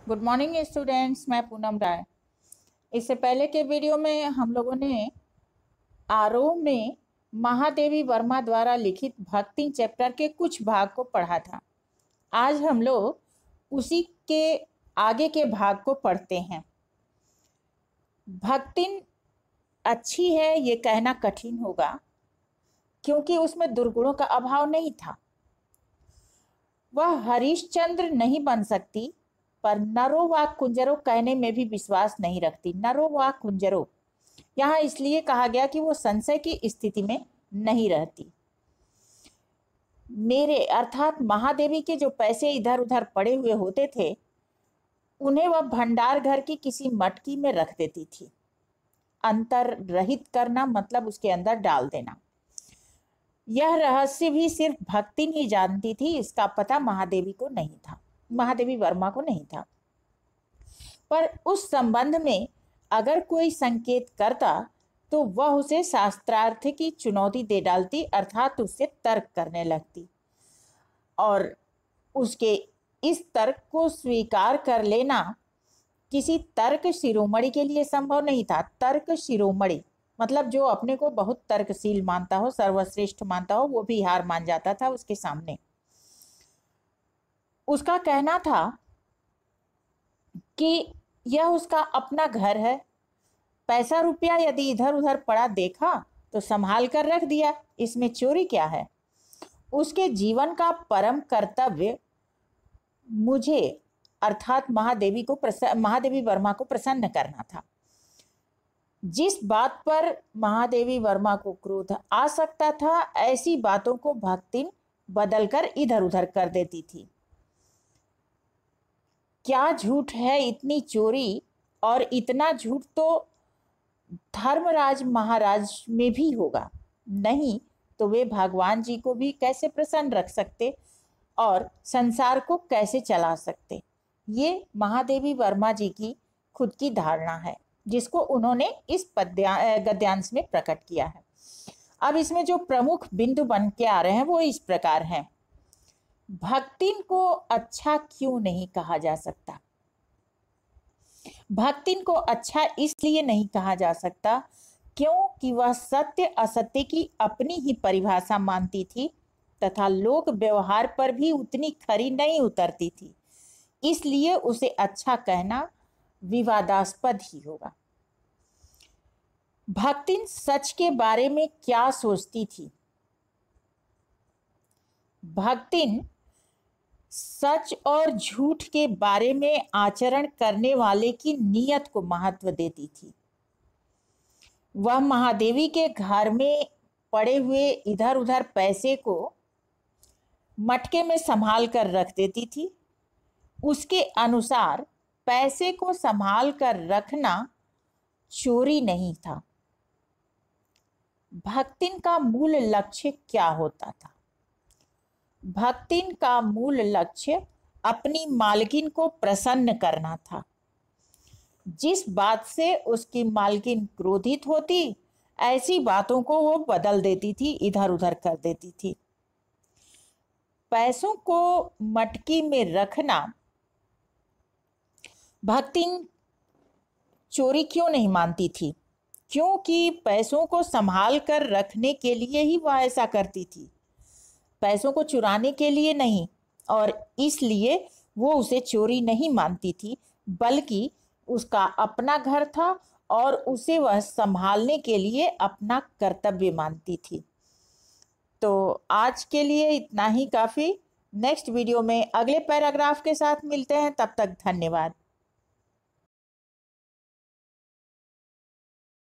Good morning students, मैं पूनम राय। इससे पहले के वीडियो में हम लोगों ने आरोह में महादेवी वर्मा द्वारा लिखित भक्ति चैप्टर के कुछ भाग को पढ़ा था। आज हम लोग उसी के आगे के भाग को पढ़ते हैं। भक्ति अच्छी है ये कहना कठिन होगा, क्योंकि उसमें दुर्गुणों का अभाव नहीं था। वह हरिश्चंद्र नहीं बन सकती, पर नरो व कुंजरो कहने में भी विश्वास नहीं रखती। नरो व कुंजरो यहाँ इसलिए कहा गया कि वो संशय की स्थिति में नहीं रहती। मेरे अर्थात महादेवी के जो पैसे इधर उधर पड़े हुए होते थे, उन्हें वह भंडार घर की किसी मटकी में रख देती थी। अंतर रहित करना मतलब उसके अंदर डाल देना। यह रहस्य भी सिर्फ भक्ति ही जानती थी, इसका पता महादेवी को नहीं था, महादेवी वर्मा को नहीं था। पर उस संबंध में अगर कोई संकेत करता तो वह उसे शास्त्रार्थ की चुनौती दे डालती, अर्थात उससे तर्क करने लगती। और उसके इस तर्क को स्वीकार कर लेना किसी तर्क शिरोमणि के लिए संभव नहीं था। तर्क शिरोमणि मतलब जो अपने को बहुत तर्कशील मानता हो, सर्वश्रेष्ठ मानता हो, वो भी हार मान जाता था उसके सामने। उसका कहना था कि यह उसका अपना घर है, पैसा रुपया यदि इधर उधर पड़ा देखा तो संभाल कर रख दिया, इसमें चोरी क्या है। उसके जीवन का परम कर्तव्य मुझे अर्थात महादेवी वर्मा को प्रसन्न करना था। जिस बात पर महादेवी वर्मा को क्रोध आ सकता था, ऐसी बातों को भक्ति बदलकर इधर उधर कर देती थी। क्या झूठ है इतनी चोरी, और इतना झूठ तो धर्मराज महाराज में भी होगा, नहीं तो वे भगवान जी को भी कैसे प्रसन्न रख सकते और संसार को कैसे चला सकते। ये महादेवी वर्मा जी की खुद की धारणा है, जिसको उन्होंने इस गद्यांश में प्रकट किया है। अब इसमें जो प्रमुख बिंदु बन के आ रहे हैं वो इस प्रकार हैं। भक्ति को अच्छा क्यों नहीं कहा जा सकता? भक्ति को अच्छा इसलिए नहीं कहा जा सकता क्योंकि वह सत्य असत्य की अपनी ही परिभाषा मानती थी तथा लोक व्यवहार पर भी उतनी खरी नहीं उतरती थी। इसलिए उसे अच्छा कहना विवादास्पद ही होगा। भक्ति सच के बारे में क्या सोचती थी? भक्ति सच और झूठ के बारे में आचरण करने वाले की नीयत को महत्व देती थी। वह महादेवी के घर में पड़े हुए इधर उधर पैसे को मटके में संभाल कर रख देती थी। उसके अनुसार पैसे को संभाल कर रखना चोरी नहीं था। भक्ति का मूल लक्ष्य क्या होता था? भक्ति का मूल लक्ष्य अपनी मालकिन को प्रसन्न करना था। जिस बात से उसकी मालकिन क्रोधित होती, ऐसी बातों को वो बदल देती थी, इधर उधर कर देती थी। पैसों को मटकी में रखना भक्ति चोरी क्यों नहीं मानती थी? क्योंकि पैसों को संभाल कर रखने के लिए ही वह ऐसा करती थी, पैसों को चुराने के लिए नहीं। और इसलिए वो उसे चोरी नहीं मानती थी, बल्कि उसका अपना घर था और उसे वह संभालने के लिए अपना कर्तव्य मानती थी। तो आज के लिए इतना ही काफ़ी। नेक्स्ट वीडियो में अगले पैराग्राफ के साथ मिलते हैं, तब तक धन्यवाद।